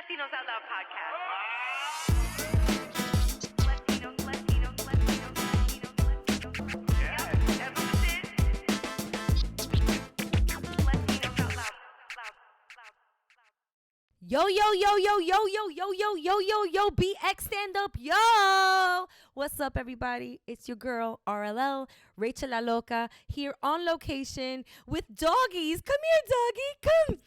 Latinos Out Loud podcast. Latinos. Yeah, that's what this is. Latinos Out Loud. Yo, BX stand up, yo. What's up, everybody? It's your girl, RLL, Rachel La Loca, here on location with doggies. Come here, doggy. Come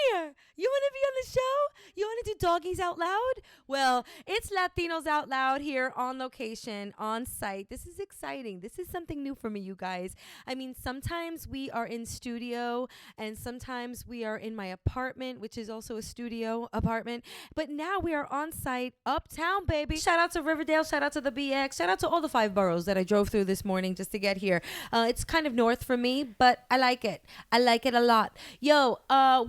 here. You want to be on the show? You want to do doggies out loud? Well, it's Latinos Out Loud here on location, on site. This is exciting. This is something new for me, you guys. I mean, sometimes we are in studio and sometimes we are in my apartment, which is also a studio apartment. But now we are on site, Uptown Baby. Shout out to Riverdale. Shout out to the BX. Shout out to all the 5 boroughs that I drove through this morning just to get here. It's kind of north for me, but I like it. I like it a lot. Yo,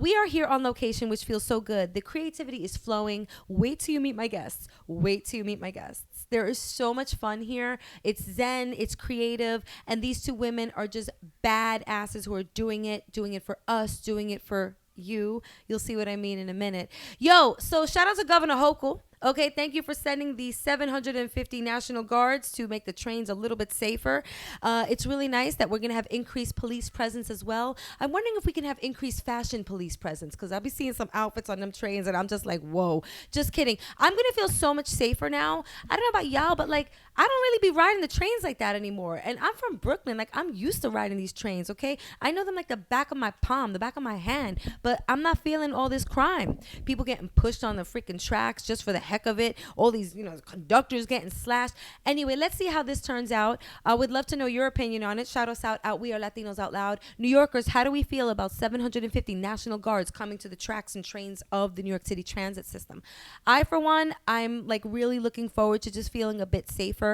we are here on location, which feels so good. The creativity is flowing. Wait till you meet my guests. Wait till you meet my guests. There is so much fun here. It's zen. It's creative. And these 2 women are just badasses who are doing it for us, doing it for you. You'll see what I mean in a minute. Yo, so shout out to Governor Hochul. Okay, thank you for sending the 750 National Guards to make the trains a little bit safer. It's really nice that we're going to have increased police presence as well. I'm wondering if we can have increased fashion police presence, because I'll be seeing some outfits on them trains and I'm just like, whoa. Just kidding. I'm going to feel so much safer now. I don't know about y'all, but like, I don't really be riding the trains like that anymore. And I'm from Brooklyn. Like, I'm used to riding these trains, okay? I know them like the back of my palm, the back of my hand, but I'm not feeling all this crime. People getting pushed on the freaking tracks just for the heck of it. All these, conductors getting slashed. Anyway, let's see how this turns out. I would love to know your opinion on it. Shout us out. We are Latinos Out Loud. New Yorkers, how do we feel about 750 National Guards coming to the tracks and trains of the New York City transit system? I, for one, I'm like really looking forward to just feeling a bit safer.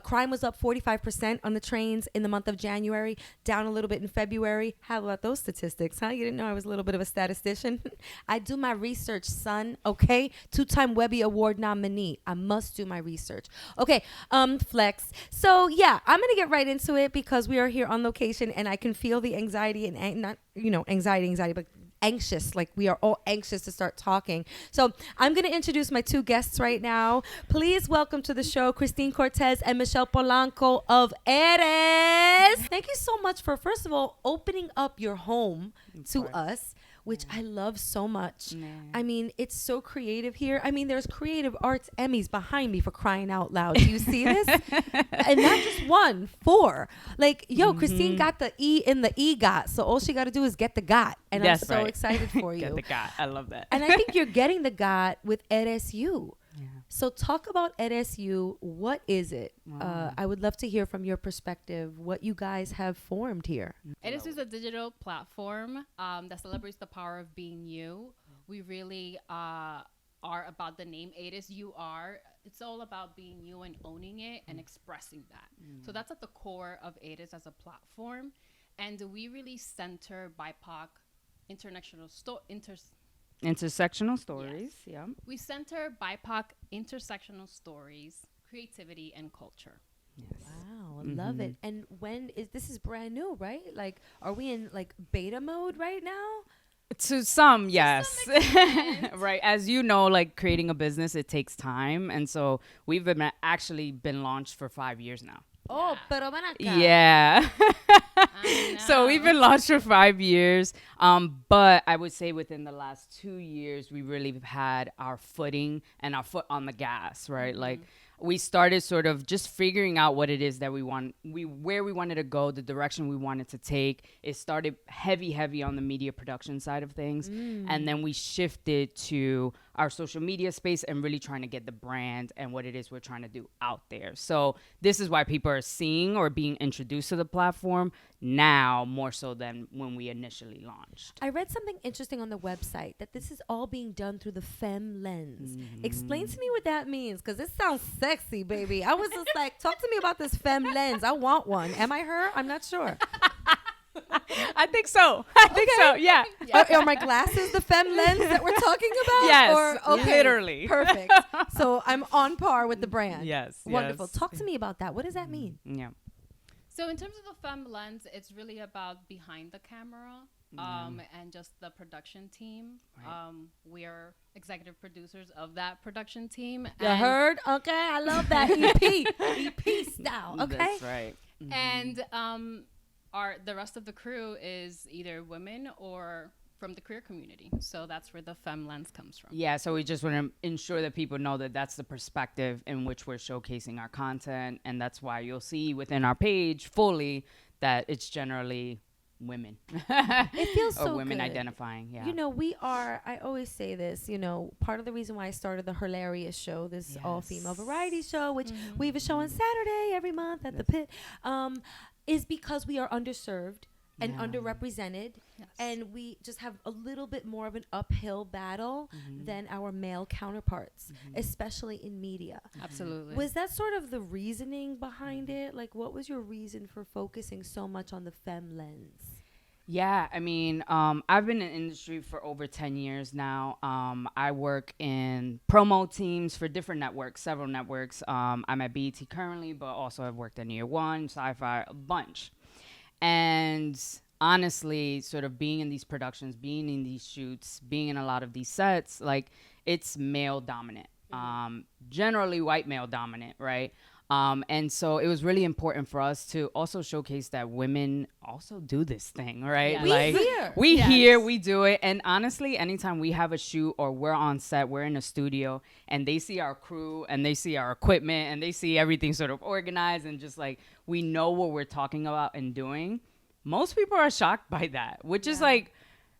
Crime was up 45% on the trains in the month of January, down a little bit in February. How about those statistics, huh? You didn't know I was a little bit of a statistician? I do my research, son, okay? 2-time Webby Award nominee. I must do my research. Okay, flex. So yeah, I'm gonna get right into it because we are here on location and I can feel the anxiety and not anxiety, but anxious. Like, we are all anxious to start talking. So I'm gonna introduce my 2 guests right now. Please welcome to the show Christine Cortes and Michelle Polanco of Eres. Thank you so much for, first of all, opening up your home to us, which I love so much. I mean, it's so creative here. I mean, there's creative arts Emmys behind me, for crying out loud. Do you see this? And not just 1, 4. Like, yo, Christine got the E in the EGOT. So all she got to do is get the GOT. And I'm so excited for you. Get the GOT. I love that. And I think you're getting the GOT with Eres. So talk about Eres. What is it? I would love to hear from your perspective what you guys have formed here. Eres is a digital platform that celebrates the power of being you. We really are about the name Eres. You are. It's all about being you and owning it and expressing that. So that's at the core of Eres as a platform. And we really center BIPOC intersectional stories. Yes. Yeah. We center BIPOC intersectional stories, creativity, and culture. Yes. Wow, love it. And when is this is brand new, right? Like, are we in like beta mode right now? To some, yes. To some extent. Right. As you know, like, creating a business, it takes time. And so we've been launched for 5 years now. Oh, pero ven acá. Yeah. So we've been launched for 5 years. But I would say within the last 2 years, we really have had our footing and our foot on the gas, right? Like, we started sort of just figuring out what it is that where we wanted to go, the direction we wanted to take. It started heavy on the media production side of things. And then we shifted to our social media space and really trying to get the brand and what it is we're trying to do out there. So this is why people are seeing or being introduced to the platform now more so than when we initially launched. I read something interesting on the website that this is all being done through the femme lens. Explain to me what that means, because it sounds sexy, baby. I was just like, talk to me about this femme lens. I want one. Am I her? I'm not sure. I think so. I think so. Yeah. Are my glasses the femme lens that we're talking about? Yes. Or, okay, literally. Perfect. So I'm on par with the brand. Yes. Wonderful. Talk to me about that. What does that mean? Yeah. So in terms of the femme lens, it's really about behind the camera. and just the production team. Right. We are executive producers of that production team. You and, heard? Okay, I love that EP style. Okay, That's right. And the rest of the crew is either women or from the queer community. So that's where the femme lens comes from. Yeah, so we just want to ensure that people know that that's the perspective in which we're showcasing our content, and that's why you'll see within our page fully that it's generally women. it feels or so women good. identifying. Yeah. You know, I always say this, part of the reason why I started the Hilarious Show, this all-female variety show, which we have a show on Saturday every month at the Pit, is because we are underserved and underrepresented, and we just have a little bit more of an uphill battle than our male counterparts, especially in media. Absolutely. Was that sort of the reasoning behind it? Like, what was your reason for focusing so much on the femme lens? Yeah, I mean, I've been in the industry for over 10 years now. I work in promo teams for different networks, several networks. I'm at BET currently, but also I've worked at New York One, Sci-Fi, a bunch. And honestly, sort of being in these productions, being in these shoots, being in a lot of these sets, like, it's male dominant, generally white male dominant, right? And so it was really important for us to also showcase that women also do this thing, right? Yes. We Like, here. we here, we do it. And honestly, anytime we have a shoot or we're on set, we're in a studio, and they see our crew and they see our equipment and they see everything sort of organized and just like we know what we're talking about and doing, most people are shocked by that, which is like,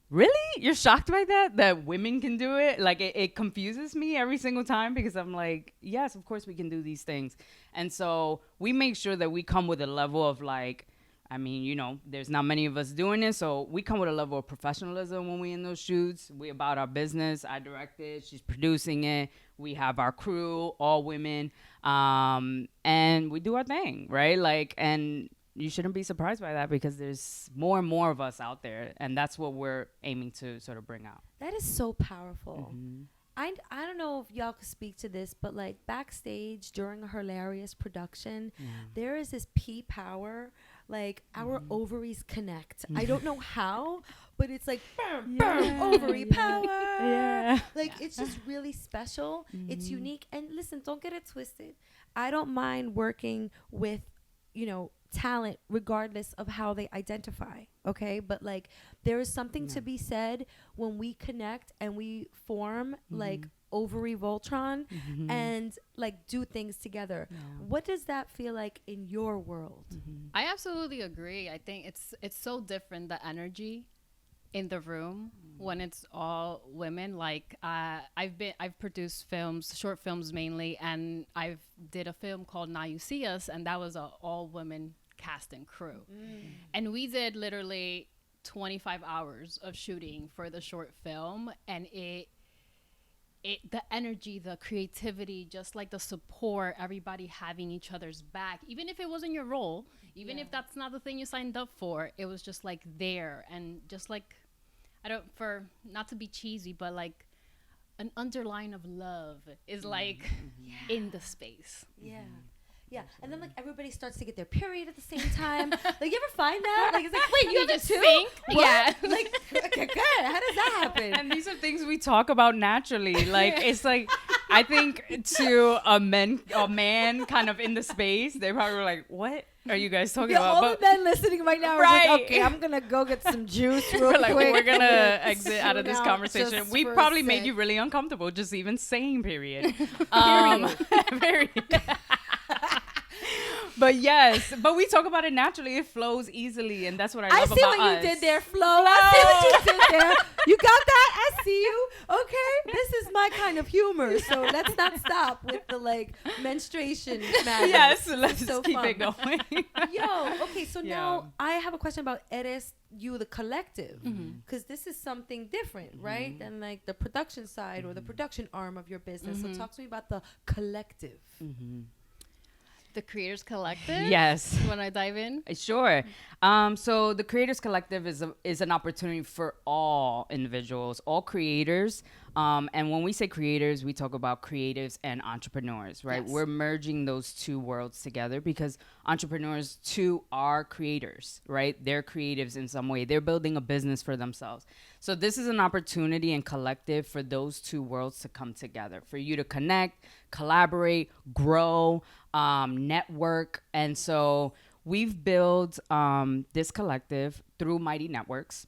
really? You're shocked by that women can do it? Like, it confuses me every single time, because I'm like, yes, of course we can do these things. And so we make sure that we come with a level of, like, I mean, there's not many of us doing this, so we come with a level of professionalism when we in those shoots. We about our business. I direct it. She's producing it. We have our crew, all women, and we do our thing, right? Like, and you shouldn't be surprised by that, because there's more and more of us out there, and that's what we're aiming to sort of bring out. That is so powerful. I don't know if y'all could speak to this, but like backstage during a Hilarious production, there is this P power, like our ovaries connect. I don't know how, but it's like ovary power. Like, it's just really special. It's unique. And listen, don't get it twisted. I don't mind working with, talent regardless of how they identify, okay? But like, there is something to be said when we connect and we form like ovary Voltron and like do things together. What does that feel like in your world? I absolutely agree. I think it's so different, the energy in the room when it's all women. Like, I've produced films, short films mainly, and I've did a film called Now You See Us, and that was a all women cast and crew. And we did literally 25 hours of shooting for the short film, and the energy, the creativity, just like the support, everybody having each other's back, even if it wasn't your role, even if that's not the thing you signed up for, it was just like there. And just like, for not to be cheesy, but like an underline of love is like in the space. Yeah, and then like everybody starts to get their period at the same time. Like, you ever find that? Like, it's like, wait, you have it too? Sync? What? Yeah. Like, okay, good. How does that happen? And these are things we talk about naturally. Like, it's like, I think to a man kind of in the space, they probably were like, what are you guys talking about? All the men listening right now are like, okay, I'm going to go get some juice real quick. We're going to exit out of this Tune out conversation. just We for a probably made sec. you really uncomfortable just even saying period. Period. But yes, but we talk about it naturally. It flows easily, and that's what I love about us. I see what you did there, Flo. I see what you did there. You got that? I see you. Okay, this is my kind of humor. So let's not stop with the like menstruation madness. Yes, let's so keep fun. it going. Yo, okay, so now I have a question about Eres, you, the collective, because this is something different, right? Than like the production side or the production arm of your business. So talk to me about the collective. The Creators Collective? Yes. When I dive in? Sure. So the Creators Collective is an opportunity for all individuals, all creators, And when we say creators, we talk about creatives and entrepreneurs, right? Yes. We're merging those two worlds together because entrepreneurs too are creators, right? They're creatives in some way. They're building a business for themselves. So this is an opportunity and collective for those two worlds to come together, for you to connect, collaborate, grow, network. And so we've built this collective through Mighty Networks.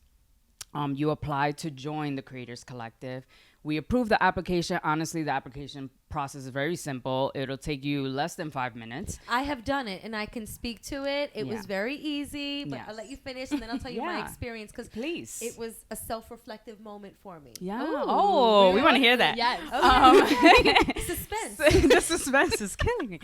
You apply to join the Creators Collective. We approve the application. Honestly, the application process is very simple. It'll take you less than 5 minutes. I have done it and I can speak to it. It Yeah. was very easy, but Yes. I'll let you finish and then I'll tell you my Yeah. experience because Please. it was a self-reflective moment for me. Yeah. Ooh, Oh, we really? want to hear that. Yes. Suspense. The suspense is killing me.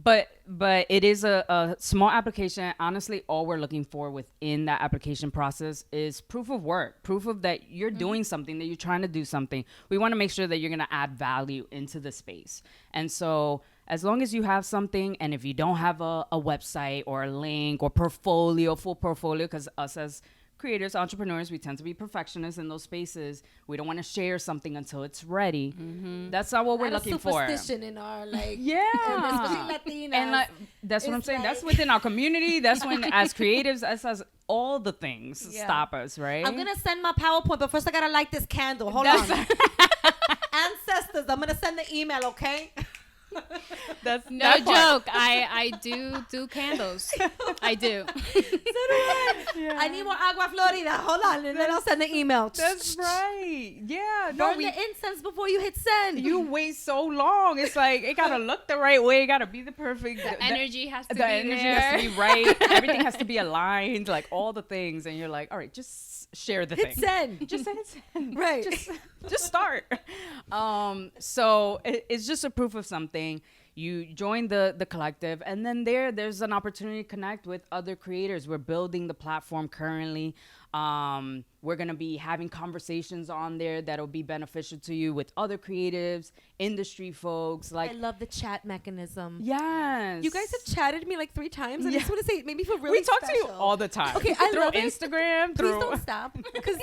But it is a small application. Honestly, all we're looking for within that application process is proof of work, proof of that you're doing something, that you're trying to do something. We want to make sure that you're going to add value into the space. And so as long as you have something, and if you don't have a website or a link or portfolio, full portfolio, because us as creators, entrepreneurs, we tend to be perfectionists in those spaces. We don't want to share something until it's ready. That's not what we're looking for. Superstition in our Yeah. especially Latinas. And like, that's what I'm It's saying. That's like- within our community. That's when, as creatives, as all the things Yeah. stop us, right? I'm gonna send my PowerPoint, but first I gotta light this candle. Hold That's- on. Ancestors, I'm gonna send the email, okay? That's No that part. joke. I do candles. I do. I need more agua florida. Hold on, and then I'll send the email. That's right. Yeah. No, Burn the incense before you hit send. you wait so long. It's like it gotta look the right way. It gotta be the perfect. The energy has to The be energy there. has to be right. Everything has to be aligned. Like all the things, and you're like, all right, just share the hit thing. send. Just hit send. Right. Just start. So it's just a proof of something. You join the collective, and then there's an opportunity to connect with other creators. We're building the platform currently. We're going to be having conversations on there that'll be beneficial to you with other creatives, industry folks. I love the chat mechanism. Yes. You guys have chatted me like 3 times, and I Yeah. just want to say it made me feel really we talk to you special. all the time. Okay, I through love it. Instagram. Please Through don't stop, because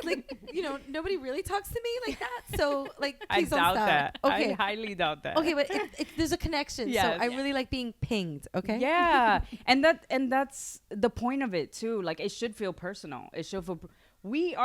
nobody really talks to me like that. So I please don't doubt stop. that. Okay, I highly doubt that. okay, but there's a connection. Yes. So I really like being pinged. Okay. Yeah, and that's the point of it too. Like it should feel personal. It should feel. We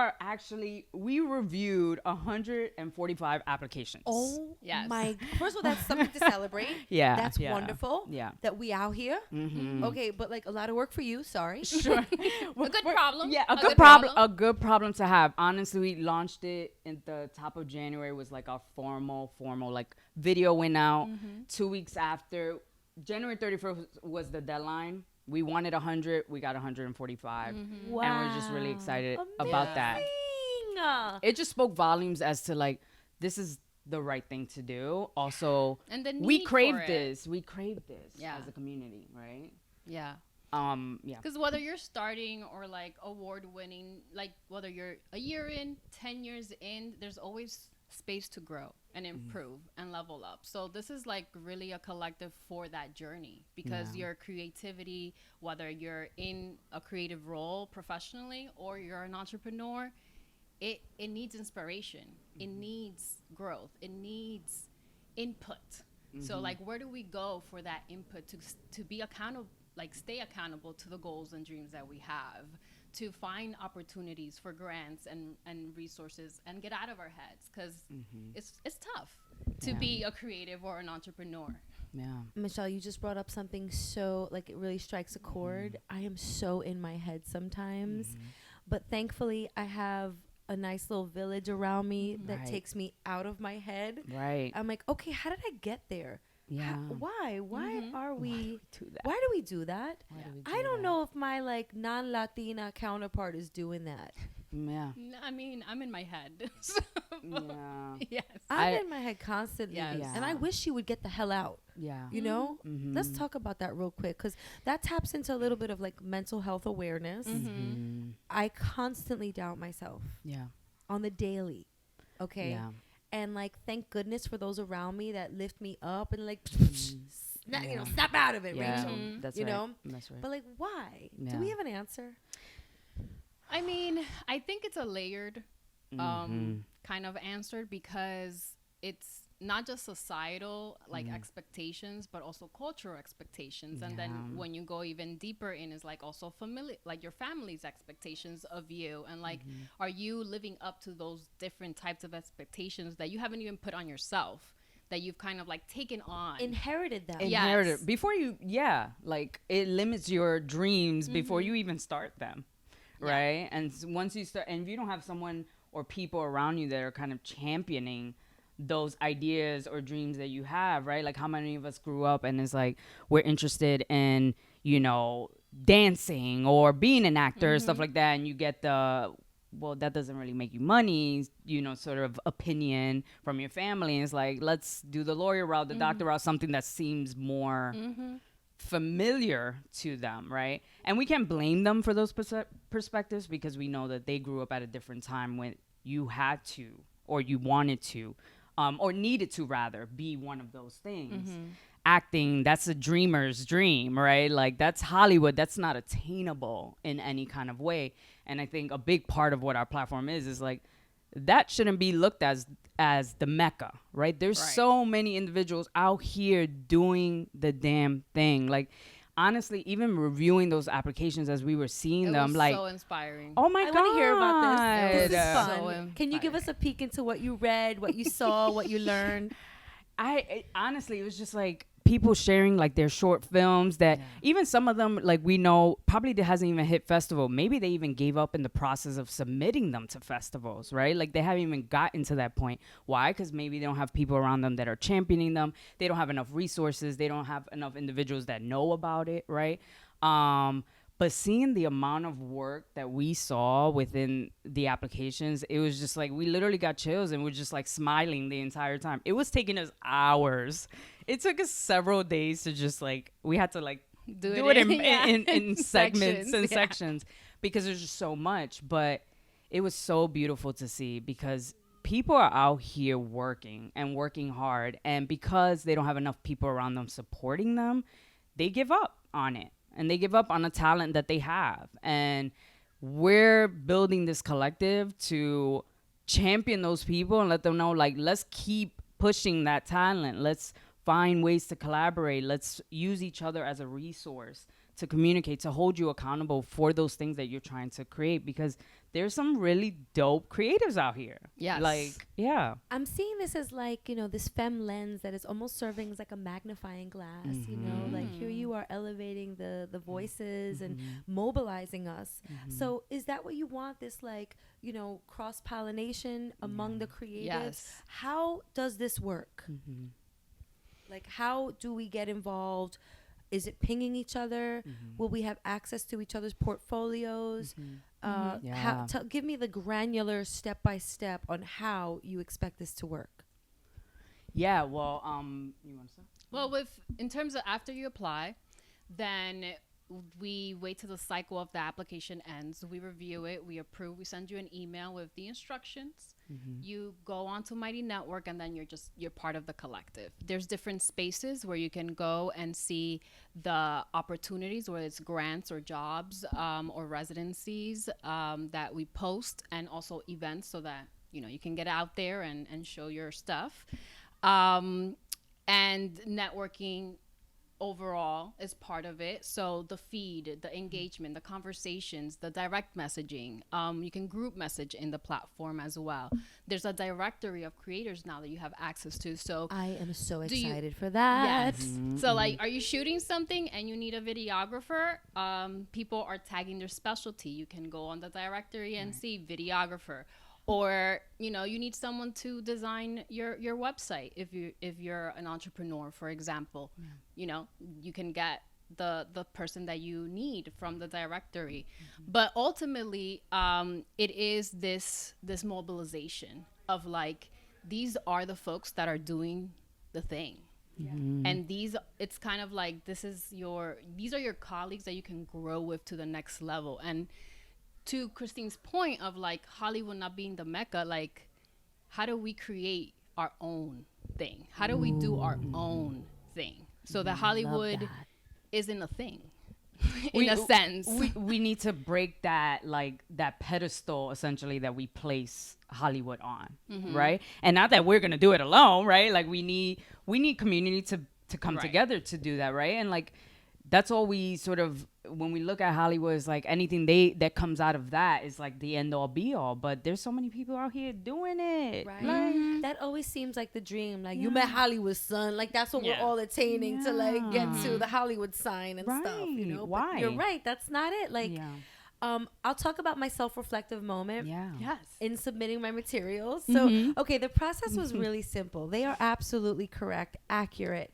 reviewed 145 applications. Oh Yes. my! First of all, that's something to celebrate. Yeah, That's yeah, wonderful. yeah. That we out here. Mm-hmm. Okay, but like a lot of work for you. Sorry. Sure. A good problem. Yeah, A a good good problem. problem. A good problem to have. Honestly, we launched it in the top of January. Was like our formal like video went out. 2 weeks after, January 31st was the deadline. We wanted 100. We got 145, and we're just really excited about that. Amazing. It just spoke volumes as to like this is the right thing to do. Also, And the we need crave for it. this. We crave this Yeah. as a community, right? Yeah. Yeah. Because whether you're starting or like award winning, like whether you're a year in, 10 years in, there's always space to grow and improve and level up. So this is like really a collective for that journey, because Yeah. your creativity, whether you're in a creative role professionally or you're an entrepreneur, it needs inspiration. It needs growth. It needs input. So like, where do we go for that input to be accountable, like stay accountable to the goals and dreams that we have, to find opportunities for grants and resources and get out of our heads, because it's tough to be a creative or an entrepreneur. Yeah. Michelle, you just brought up something so like it really strikes a chord. I am so in my head sometimes, but thankfully I have a nice little village around me that Right. takes me out of my head. Right. I'm like, okay, how did I get there? Yeah. Why are we? do that? Why do we do that? Why do we I do don't that? know if my like non-Latina counterpart is doing that. Yeah. I mean, I'm in my head. So, Yeah. yes. I'm I- in my head constantly, Yes. and I wish you would get the hell out. Yeah. You know, Mhm. let's talk about that real quick, because that taps into a little bit of like mental health awareness. Mhm. I constantly doubt myself Yeah. on the daily. Okay. Yeah. And like, thank goodness for those around me that lift me up and like, Yeah. snap out of it, Yeah. Rachel. That's You right. know? That's right. But like, why? Do Yeah. we have an answer? I mean, I think it's a layered kind of answered, because it's not just societal like expectations, but also cultural expectations. And then when you go even deeper in, is like also family, like your family's expectations of you, and like are you living up to those different types of expectations that you haven't even put on yourself, that you've kind of like taken on, Inherited them. Inherited Yes. before you, like it limits your dreams before you even start them, right? And once you start, and if you don't have someone or people around you that are kind of championing those ideas or dreams that you have, right? Like how many of us grew up and it's like we're interested in, dancing or being an actor, stuff like that, and you get the, well, that doesn't really make you money, sort of opinion from your family. And it's like, let's do the lawyer route, the doctor route, something that seems more familiar to them, right? And we can't blame them for those perspectives, because we know that they grew up at a different time when you had to, or you wanted to, or needed to rather, be one of those things. Acting, that's a dreamer's dream, right? Like that's Hollywood. That's not attainable in any kind of way. And I think a big part of what our platform is like, that shouldn't be looked as the mecca, right? There's so many individuals out here doing the damn thing. Like honestly, even reviewing those applications as we were seeing it them, was like, so inspiring. oh my I God, want to hear about this. This is So fun. Can you give us a peek into what you read, what you saw, what you learned? Honestly, it was just like people sharing like their short films that even some of them, like we know, probably hasn't even hit festival. Maybe they even gave up in the process of submitting them to festivals, right? Like they haven't even gotten to that point. Why? Because maybe they don't have people around them that are championing them. They don't have enough resources. They don't have enough individuals that know about it, right? But seeing the amount of work that we saw within the applications, it was just like we literally got chills and we're just like smiling the entire time. It was taking us hours. It took us several days to just like, we had to like do it in segments and sections, because there's just so much. But it was so beautiful to see, because people are out here working and working hard. And because they don't have enough people around them supporting them, they give up on it. And they give up on the talent that they have. And we're building this collective to champion those people and let them know, like, let's keep pushing that talent. Let's find ways to collaborate. Let's use each other as a resource to communicate, to hold you accountable for those things that you're trying to create, because there's some really dope creatives out here. Yes. Like, yeah. I'm seeing this as like, this femme lens that is almost serving as like a magnifying glass, like here you are elevating the voices and mobilizing us. So is that what you want, this like, cross-pollination among the creatives? Yes. How does this work? Like, how do we get involved? Is it pinging each other? Will we have access to each other's portfolios? Give me the granular step-by-step on how you expect this to work. Yeah, well, you want to say? Well, in terms of after you apply, then we wait till the cycle of the application ends. We review it, we approve, we send you an email with the instructions. You go onto Mighty Network, and then you're part of the collective. There's different spaces where you can go and see the opportunities, whether it's grants or jobs or residencies that we post, and also events, so that you can get out there and show your stuff. And networking overall is part of it. So the feed, the engagement, the conversations, the direct messaging, you can group message in the platform as well. There's a directory of creators now that you have access to. So I am so excited for that. Yes. So like, are you shooting something and you need a videographer? People are tagging their specialty. You can go on the directory and see videographer. Or you need someone to design your website if you're an entrepreneur, for example. You can get the person that you need from the directory. But ultimately, it is this mobilization of like, these are the folks that are doing the thing. And it's kind of like, these are your colleagues that you can grow with to the next level. And to Christine's point of like Hollywood not being the mecca, like, how do we create our own thing? How do we do our own thing so that Hollywood isn't a thing? in a sense. We need to break that, like, that pedestal essentially that we place Hollywood on, right? And not that we're gonna do it alone, right? Like, we need community to come together to do that, right? And like, that's all we sort of, when we look at Hollywood, is like anything that comes out of that is like the end all be all. But there's so many people out here doing it. Right. Like, That always seems like the dream. Like, you met Hollywood, son. Like, that's what we're all attaining to, like, get to the Hollywood sign and stuff, you know? But Why? you're right. That's not it. Like, I'll talk about my self-reflective moment. Yes. In submitting my materials. So, okay, the process was really simple. They are absolutely correct, accurate.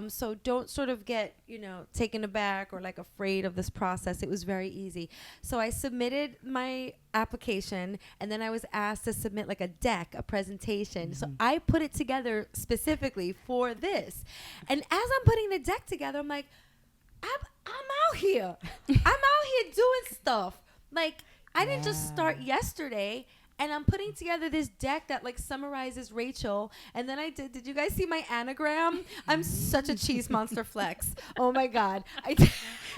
So don't sort of get, taken aback or like afraid of this process. It was very easy. So I submitted my application, and then I was asked to submit like a deck, a presentation. So I put it together specifically for this. And as I'm putting the deck together, I'm like, I'm out here. I'm out here doing stuff. Like, I didn't just start yesterday, and I'm putting together this deck that like summarizes Rachel. And then did you guys see my anagram? I'm such a cheese monster flex. Oh my God.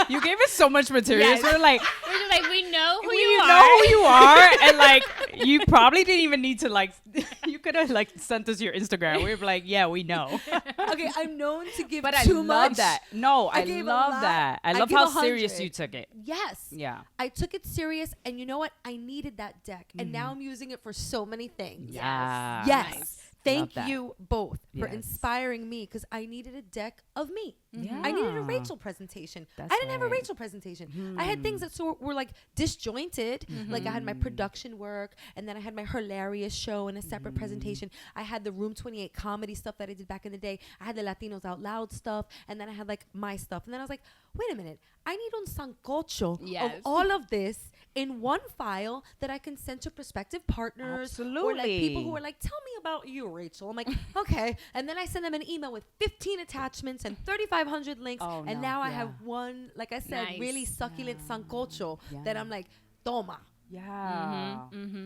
you gave us so much material. Yes. So we're like, we know who we you know are. who you are, and like, you probably didn't even need to like, you could have like sent us your Instagram. We were like, yeah, we know. Okay, I'm known to give But too I love much. that. No, I gave a love lot. that. I I love give how 100. serious you took it. Yes. Yeah. I took it serious, and you know what? I needed that deck, and now I'm using it for so many things. Yeah. Yes. Nice. Thank that. you both for Yes. inspiring me, because I needed a deck of me. Yeah. I needed a Rachel presentation. That's I didn't have a right. Rachel presentation. I had things that were like disjointed. Like, I had my production work, and then I had my hilarious show in a separate presentation. I had the Room 28 comedy stuff that I did back in the day. I had the Latinos Out Loud stuff, and then I had like my stuff. And then I was like, wait a minute, I need un sancocho of Yes. all of this in one file that I can send to prospective partners or like people who Absolutely. are like, tell me about you, Rachel. I'm like, okay. And then I send them an email with 15 attachments and 3,500 links. Oh, and no, now I yeah. have one, like I said, Nice. really succulent sancocho that I'm like, toma. Yeah.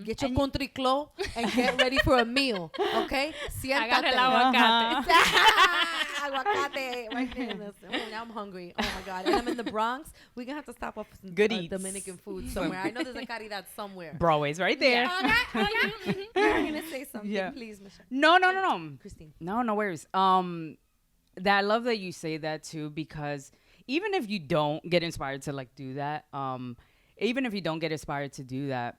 Get your country club and get ready for a meal, okay? Agarra el Siéntate. aguacate. Aguacate. Right there. Listen, oh, now I'm hungry. Oh my God. And I'm in the Bronx. We're going to have to stop off for some Good eats. Dominican food somewhere. I know there's a caridad somewhere. Broadway's right there. Okay. You're going to say something, Yeah. please, Michelle. No. Christine. No worries. That I love that you say that too, because even if you don't get inspired to like do that, even if you don't get inspired to do that,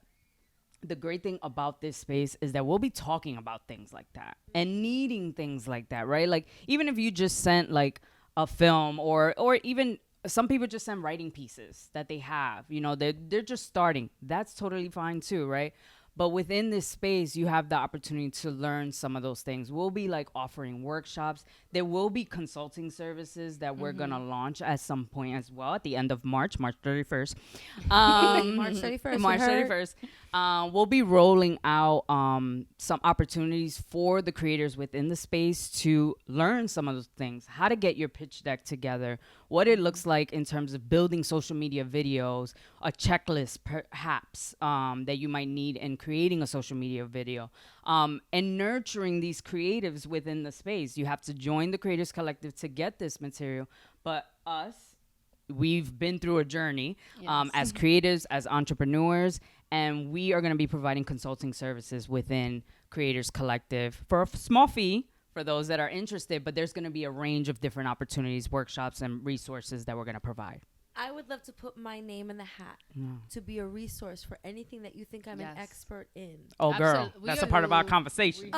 the great thing about this space is that we'll be talking about things like that and needing things like that, right? Like, even if you just sent like a film, or even some people just send writing pieces that they have, they're just starting. That's totally fine too, right? But within this space, you have the opportunity to learn some of those things. We'll be like offering workshops. There will be consulting services that we're going to launch at some point as well at the end of March 31st. March 31st. March 31st. We'll be rolling out some opportunities for the creators within the space to learn some of those things, how to get your pitch deck together, what it looks like in terms of building social media videos, a checklist perhaps that you might need in creating a social media video, and nurturing these creatives within the space. You have to join the Creators Collective to get this material. But we've been through a journey as creatives, as entrepreneurs, and we are going to be providing consulting services within Creators Collective for a small fee for those that are interested. But there's going to be a range of different opportunities, workshops, and resources that we're going to provide. I would love to put my name in the hat to be a resource for anything that you think I'm an expert in. Oh, girl, Absolutely. that's a part of our conversation.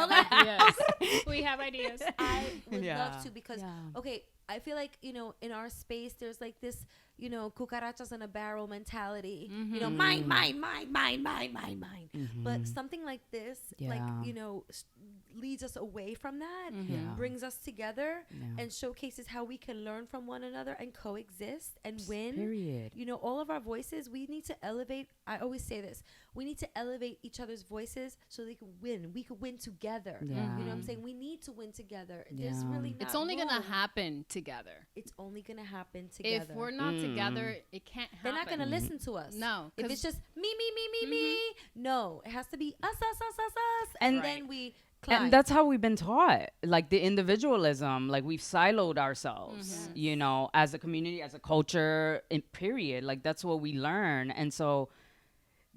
We have ideas. I would Yeah. love to, because, okay, I feel like, in our space, there's like this, cucarachas in a barrel mentality, mine. But something like this, like, leads us away from that, brings us together, and showcases how we can learn from one another and coexist and win. Period. All of our voices, we need to elevate. I always say this. We need to elevate each other's voices so they can win. We could win together. Yeah. You know what I'm saying? We need to win together. There's Yeah. really not It's only going to room. happen together. It's only going to happen together. If we're not together, it can't happen. They're not going to listen to us. No, If 'cause- it's just me, no, it has to be us. And And- then we And that's how we've been taught, like the individualism, like we've siloed ourselves, you know, as a community, as a culture, period. Like that's what we learn. And so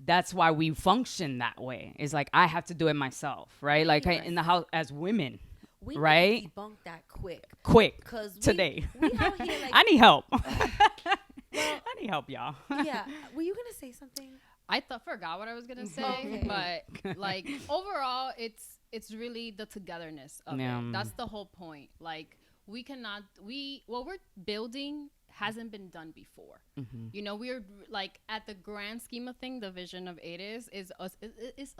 that's why we function that way. It's like, I have to do it myself, right? Like in the house as women, we right? Need to debunk that quick. Because today. We out here like, I need help. I need help, y'all. yeah. Were you going to say something? I forgot what I was gonna say, but like overall, it's really the togetherness of it. That's the whole point. Like what we're building hasn't been done before. You know, we're like at the grand scheme of thing, the vision of Eres is a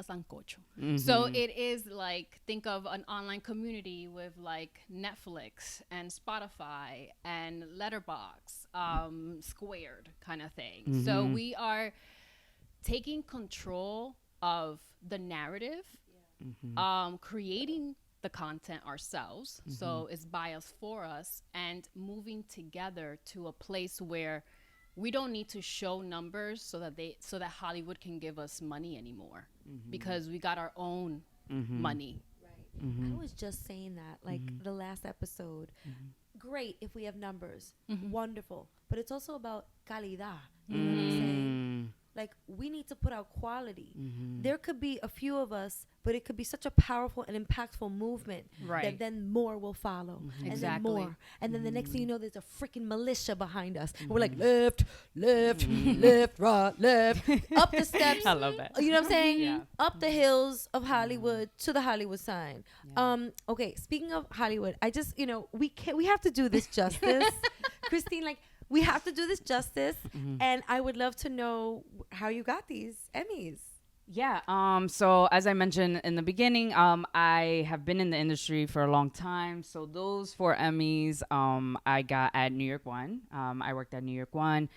sancocho. So it is like, think of an online community with like Netflix and Spotify and Letterbox, Squared kind of thing. So we are taking control of the narrative, creating the content ourselves, so it's by us for us, and moving together to a place where we don't need to show numbers so that Hollywood can give us money anymore, because we got our own money. Right. I was just saying that, like the last episode. Great if we have numbers, wonderful, but it's also about calidad. You know what I'm saying? Like, we need to put out quality. There could be a few of us, but it could be such a powerful and impactful movement that then more will follow. And then more. And then the next thing you know, there's a freaking militia behind us. And we're like, left, right, left, up the steps. I love that. You know what I'm saying? Yeah. Up the hills of Hollywood to the Hollywood sign. Okay, speaking of Hollywood, I just, you know, we have to do this justice. Christine, like, we have to do this justice, and I would love to know how you got these Emmys. Yeah. So as I mentioned in the beginning, I have been in the industry for a long time. So those 4 Emmys, I got at New York One. I worked at New York One.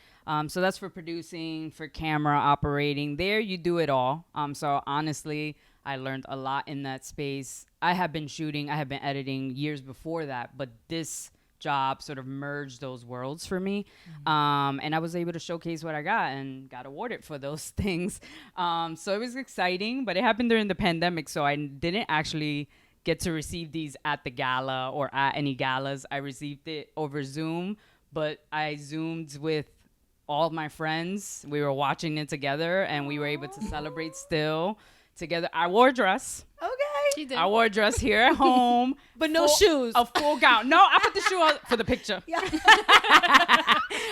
So that's for producing, for camera operating. There you do it all. So honestly, I learned a lot in that space. I have been shooting, I have been editing years before that, but this job sort of merged those worlds for me, and I was able to showcase what I got and got awarded for those things. So it was exciting, but it happened during the pandemic, so I didn't actually get to receive these at the gala or at any galas. I received it over Zoom, but I Zoomed with all my friends. We were watching it together, and we were able to celebrate still together. I wore a dress. Okay. She did. I wore a dress here at home. But no shoes. A full gown. No, I put the shoe on for the picture. Yeah.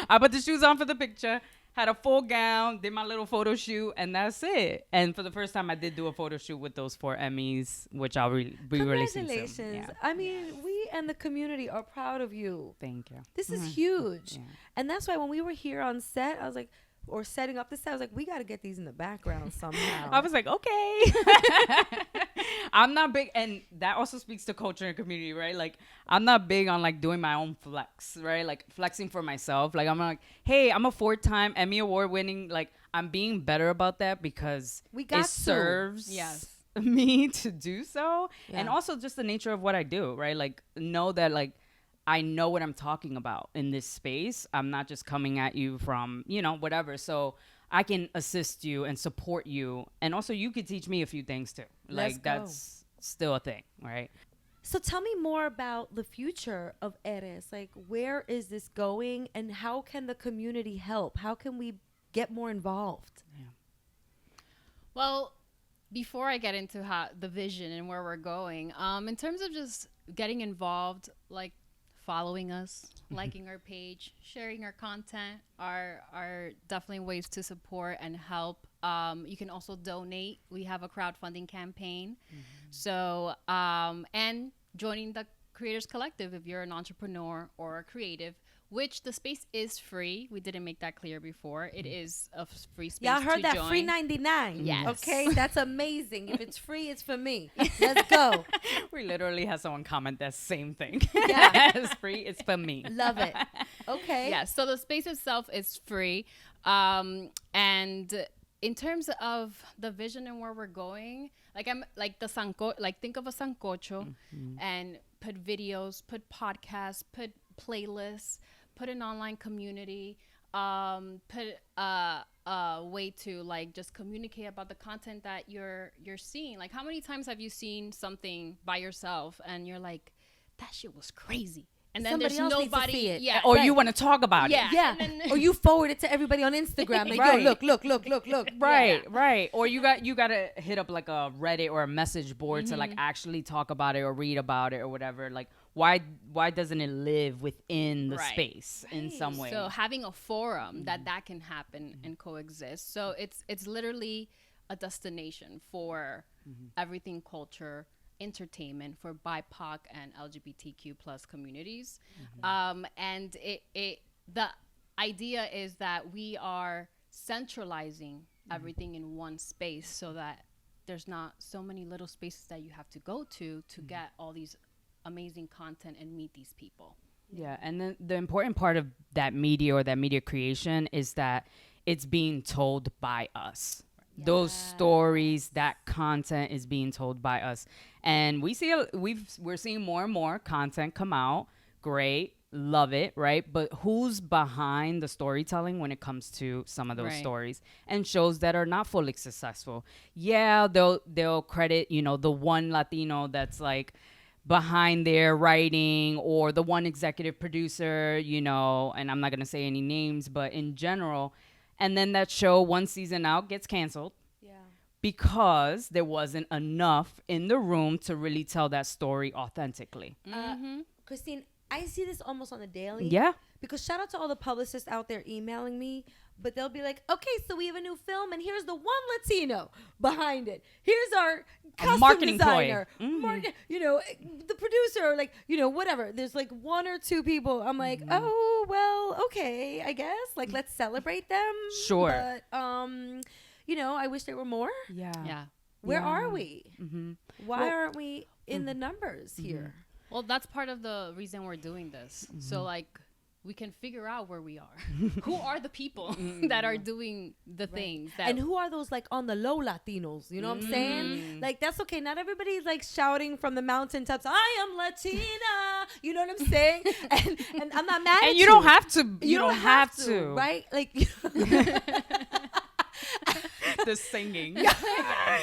I put the shoes on for the picture. Had a full gown, did my little photo shoot, and that's it. And for the first time, I did do a photo shoot with those 4 Emmys, which I'll be releasing soon. Congratulations. Yeah. I mean, we and the community are proud of you. Thank you. This is huge. Yeah. And that's why when we were here on set, I was like, or setting up the set, I was like, we got to get these in the background somehow. I was like, okay. I'm not big, and that also speaks to culture and community, right? Like, I'm not big on like doing my own flex, right? Like flexing for myself. Like, I'm like, hey, I'm a 4-time Emmy Award winning. Like, I'm being better about that because it serves me to do so. Yeah. And also just the nature of what I do, right? Like, know that like, I know what I'm talking about in this space. I'm not just coming at you from, you know, whatever. So I can assist you and support you. And also you could teach me a few things too. Like that's still a thing, right? So tell me more about the future of Eres. Like, where is this going and how can the community help? How can we get more involved? Yeah. Well, before I get into the vision and where we're going, in terms of just getting involved, like, following us, liking our page, sharing our content are definitely ways to support and help. You can also donate. We have a crowdfunding campaign. So, and joining the Creators Collective if you're an entrepreneur or a creative, which the space is free. We didn't make that clear before. It is a free space. Y'all heard to that? join. Free 99. Yes. Okay, that's amazing. If it's free, it's for me. Let's go. We literally had someone comment that same thing. Yeah. It's free. It's for me. Love it. Okay. Yeah. So the space itself is free. And in terms of the vision and where we're going, like I'm like the sanco, like think of a sancocho and put videos, put podcasts, put playlists, put an online community, put a way to like just communicate about the content that you're seeing. Like, how many times have you seen something by yourself and you're like, that shit was crazy, and then Somebody there's else needs to nobody, see it. yeah, Or Right. you want to talk about yeah, it. Yeah. and then- Or you forward it to everybody on Instagram. Like, Right. yo, look. Right, right. Or you got to hit up like a Reddit or a message board to like actually talk about it or read about it or whatever. Like, why doesn't it live within the Right. space in some way? So having a forum that can happen and coexist. So it's literally a destination for everything culture, entertainment, for BIPOC and LGBTQ plus communities. And it the idea is that we are centralizing everything in one space so that there's not so many little spaces that you have to go to get all these amazing content and meet these people. Yeah, and then the important part of that media or that media creation is that it's being told by us. Those stories, that content is being told by us, and we're seeing more and more content come out. Great, love it, right? But who's behind the storytelling when it comes to some of those Right. stories and shows that are not fully successful? Yeah, they'll credit the one Latino that's like behind their writing or the one executive producer, and I'm not going to say any names, but in general. And then that show, one season out, gets canceled because there wasn't enough in the room to really tell that story authentically. Christine, I see this almost on a daily. Yeah. Because shout out to all the publicists out there emailing me, but they'll be like, okay, so we have a new film, and here's the one Latino behind it. Here's our custom marketing ploy. designer, the producer, like, whatever. There's like one or two people. I'm like, oh, well, okay, I guess. Like, let's celebrate them. Sure. But, I wish there were more. Yeah. Where are we? Why Well- aren't we in the numbers here? Well, that's part of the reason we're doing this. So like we can figure out where we are. Who are the people that are doing the things that And who are those like on the low Latinos? You know what I'm saying? Like, that's okay. Not everybody's like shouting from the mountaintops, I am Latina. You know what I'm saying? And I'm not mad at you. And you don't have to. You don't have to, right? Like, The singing. I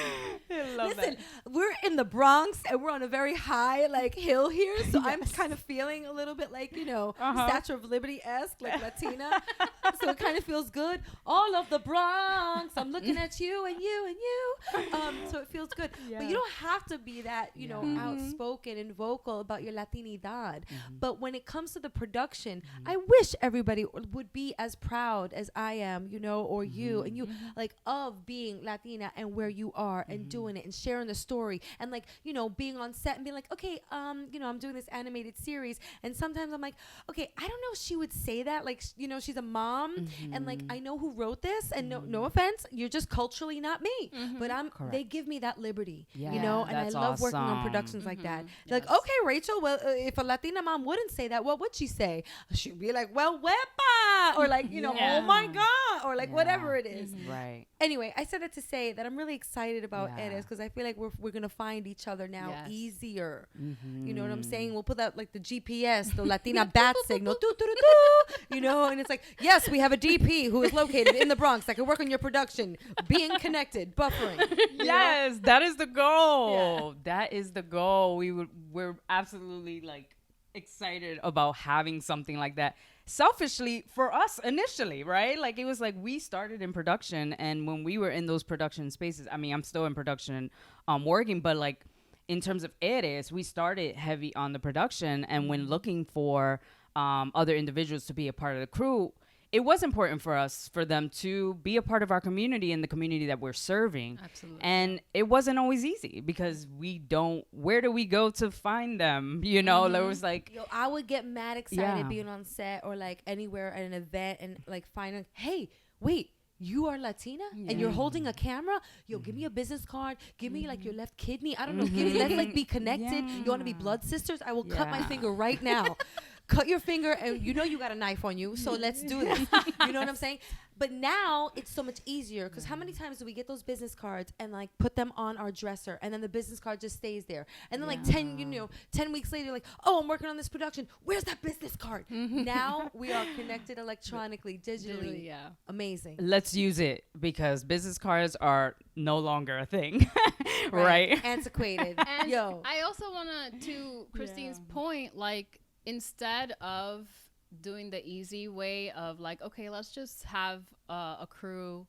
love listen, that. we're in the Bronx and we're on a very high like hill here, so I'm kind of feeling a little bit like Statue of Liberty-esque, like Latina. So it kind of feels good. All of the Bronx, I'm looking at you and you and you. So it feels good. But you don't have to be that outspoken and vocal about your Latinidad. But when it comes to the production, I wish everybody would be as proud as I am, or you and you, like, of being Latina and where you are and doing it and sharing the story and like being on set and being like, okay, I'm doing this animated series, and sometimes I'm like, okay, I don't know if she would say that, like, she's a mom and like I know who wrote this, and no offense, you're just culturally not me, but they give me that liberty, and I that's love working on awesome. productions like that. They're like, okay, Rachel, well, if a Latina mom wouldn't say that, what would she say? She'd be like, well, wepa, or like, oh my God, or like whatever it is. Right. Anyway, I said that to say that I'm really excited about Yeah. Eres, because I feel like we're gonna find each other now Yes. easier. You know what I'm saying? We'll put out like the GPS, the Latina bat signal, doo, doo, doo, doo, and it's like, yes, we have a DP who is located in the Bronx that can work on your production, being connected, buffering. Yes, that is the goal. That is the goal. We're absolutely like excited about having something like that. Selfishly for us initially, right? Like, it was like we started in production, and when we were in those production spaces, I mean, I'm still in production working, but like in terms of Eres, we started heavy on the production, and when looking for other individuals to be a part of the crew, it was important for us, for them to be a part of our community and the community that we're serving. Absolutely. And it wasn't always easy because where do we go to find them? There was like, Yo, I would get mad excited Yeah. being on set or like anywhere at an event and like finding, hey, wait, you are Latina and you're holding a camera? Yo, give me a business card. Give me like your left kidney. I don't know. Let's like be connected. You want to be blood sisters? I will cut my Yeah. finger right now. cut your finger, and you know you got a knife on you, so let's do this. You know what I'm saying? But now it's so much easier because how many times do we get those business cards and like put them on our dresser, and then the business card just stays there, and then like 10 weeks later, like, oh, I'm working on this production. Where's that business card? Now we are connected electronically, digitally. Yeah. Amazing. Let's use it because business cards are no longer a thing, right? Antiquated. And Yo. I also want to Christine's point, like, instead of doing the easy way of like, okay, let's just have a crew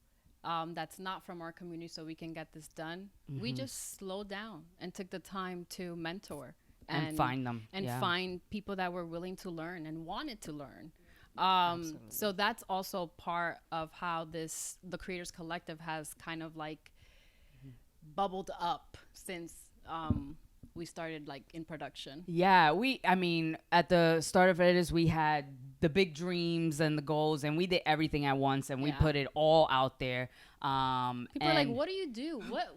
that's not from our community so we can get this done. We just slowed down and took the time to mentor And find them. and Yeah. find people that were willing to learn and wanted to learn. So that's also part of how the Creators Collective has kind of like bubbled up since we started like in production. Yeah, I mean, at the start of it is we had the big dreams and the goals, and we did everything at once, and we put it all out there. People are like, what do you do? What?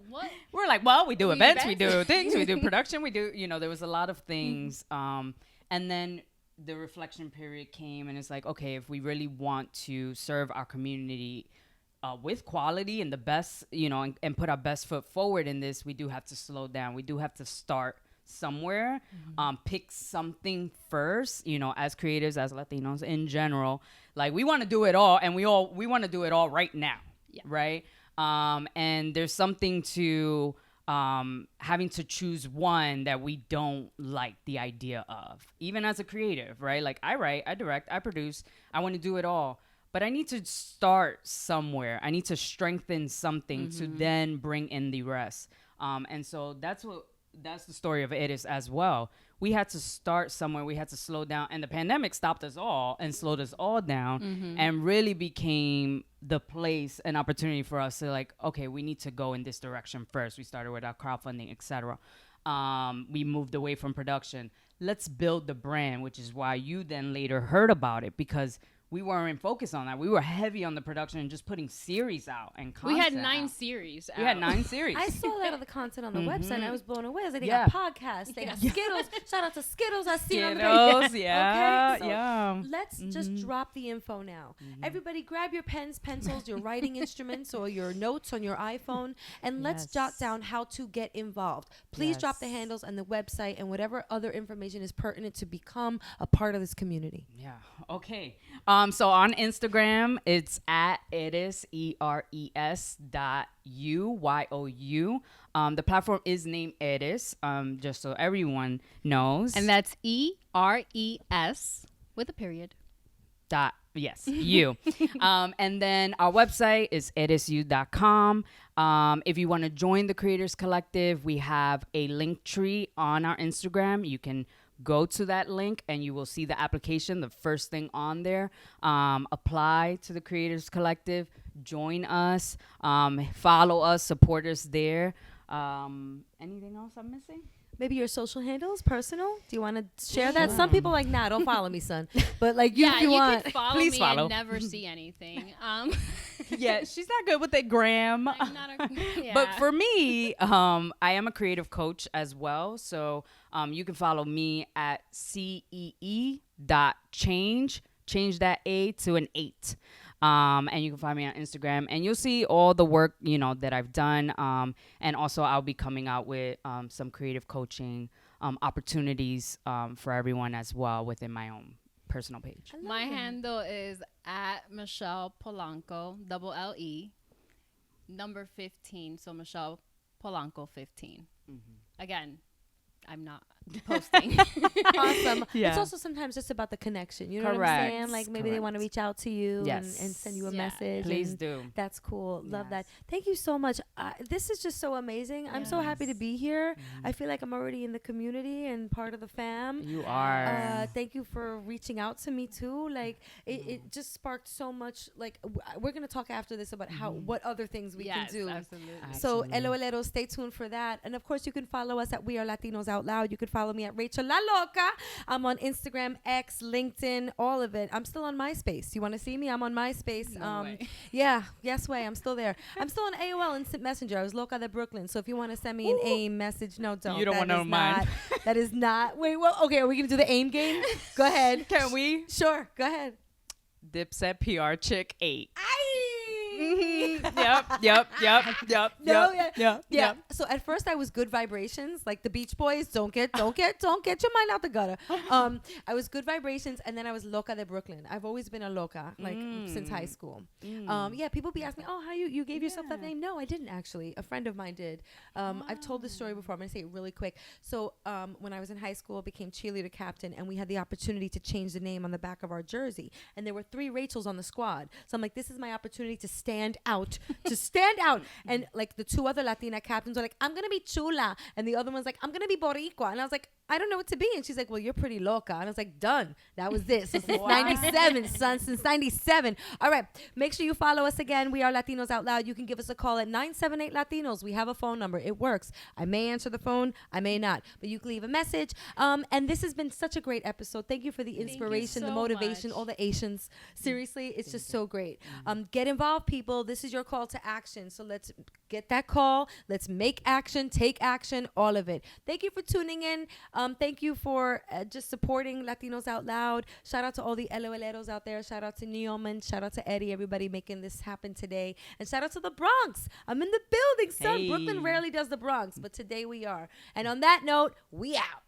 We're like, well, we do We events, we events. do things, we do production, we do, there was a lot of things. And then the reflection period came, and it's like, okay, if we really want to serve our community with quality and the best, and put our best foot forward in this, we do have to slow down. We do have to start somewhere, pick something first, as creatives, as Latinos in general. Like, we want to do it all, and we want to do it all right now. Yeah. Right. And there's something to having to choose one that we don't like the idea of, even as a creative, right? Like, I write, I direct, I produce, I want to do it all. But I need to start somewhere. I need to strengthen something to then bring in the rest. And so that's the story of Eres as well. We had to start somewhere. We had to slow down. And the pandemic stopped us all and slowed us all down and really became the place, an opportunity for us to like, okay, we need to go in this direction first. We started with our crowdfunding, etc. We moved away from production. Let's build the brand, which is why you then later heard about it, because we weren't focused on that. We were heavy on the production and just putting series out and content. We had 9 out. series. We had 9 series. I saw that of the content on the website, and I was blown away. I was like, they Yeah. got podcasts, they got Skittles. Shout out to Skittles. I see it on the Skittles, page. yeah, Okay, so yeah. let's just drop the info now. Everybody grab your pens, pencils, your writing instruments, or your notes on your iPhone, and let's Yes. jot down how to get involved. Please drop the Yes. handles and the website and whatever other information is pertinent to become a part of this community. Yeah. Okay. So on Instagram, it's at Eres, ERES.UYOU. The platform is named Eres, just so everyone knows. And that's ERES with a period. Yes, you. And then our website is eresu.com. If you want to join the Creators Collective, we have a link tree on our Instagram. You can go to that link and you will see the application, the first thing on there. Apply to the Creators Collective, join us, follow us, support us there. Anything else I'm missing? Maybe your social handles, personal? Do you want to share that? Some people like, nah, don't follow me, son. But like, if you want. can follow Please me follow. and never see anything. Yeah, she's not good with the gram. I'm not a, But for me, I am a creative coach as well. So you can follow me at CEE.change. Change that A to an 8. And you can find me on Instagram, and you'll see all the work, that I've done. And also I'll be coming out with some creative coaching opportunities for everyone as well within my own personal page. my handle is at Michelle Polanco, LE, number 15. So Michelle Polanco 15. Again, I'm not posting. Awesome. Yeah. It's also sometimes just about the connection. You know what I'm Correct. saying? Like maybe they want to reach out to you and send you a Yeah. message. Please and do. That's cool. Love that. Yes. Thank you so much. This is just so amazing. I'm so happy to be here. I feel like I'm already in the community and part of the fam. You are. Thank you for reaching out to me too. Like it just sparked so much. Like we're gonna talk after this about what other things we can do. Absolutely. So LOLeros, stay tuned for that. And of course, you can follow us at We Are Latinos Out Loud. You can follow me at Rachel La Loca. I'm on Instagram, X, LinkedIn, all of it. I'm still on MySpace. You want to see me? I'm on MySpace. No way. Yeah, yes way. I'm still there. I'm still on AOL Instant Messenger. I was Loca de Brooklyn. So if you want to send me an AIM message, no, don't. You don't That wanna know is mine. not- That is not. Wait, well, okay. Are we gonna do the AIM game? Go ahead. Can we? Sure. Go ahead. Dipset PR Chick 8. Mm-hmm. Yep. No, yeah. Yep. So at first I was Good Vibrations, like the Beach Boys. Don't get your mind out the gutter. I was Good Vibrations, and then I was Loca de Brooklyn. I've always been a loca, like since high school. Yeah, people be asking me, oh, how you gave yourself that name? No, I didn't actually. A friend of mine did. I've told this story before. I'm gonna say it really quick. So when I was in high school, I became cheerleader captain, and we had the opportunity to change the name on the back of our jersey. And there were 3 Rachels on the squad. So I'm like, this is my opportunity to stand out, And like the 2 other Latina captains were like, I'm gonna be chula, and the other one's like, I'm gonna be boricua, and I was like, I don't know what to be. And she's like, well, you're pretty loca. And I was like, done. That was this. So since 97, son. Since 97. All right. Make sure you follow us again. We are Latinos Out Loud. You can give us a call at 978 Latinos. We have a phone number. It works. I may answer the phone. I may not. But you can leave a message. And this has been such a great episode. Thank you for the inspiration, the so motivation, much. all the Asians. Seriously, it's just so great. Get involved, people. This is your call to action. So let's get that call. Let's make action, take action, all of it. Thank you for tuning in. Thank you for just supporting Latinos Out Loud. Shout out to all the LOLeros out there. Shout out to Neoman. Shout out to Eddie. Everybody making this happen today. And shout out to the Bronx. I'm in the building, son. Hey. Brooklyn rarely does the Bronx, but today we are. And on that note, we out.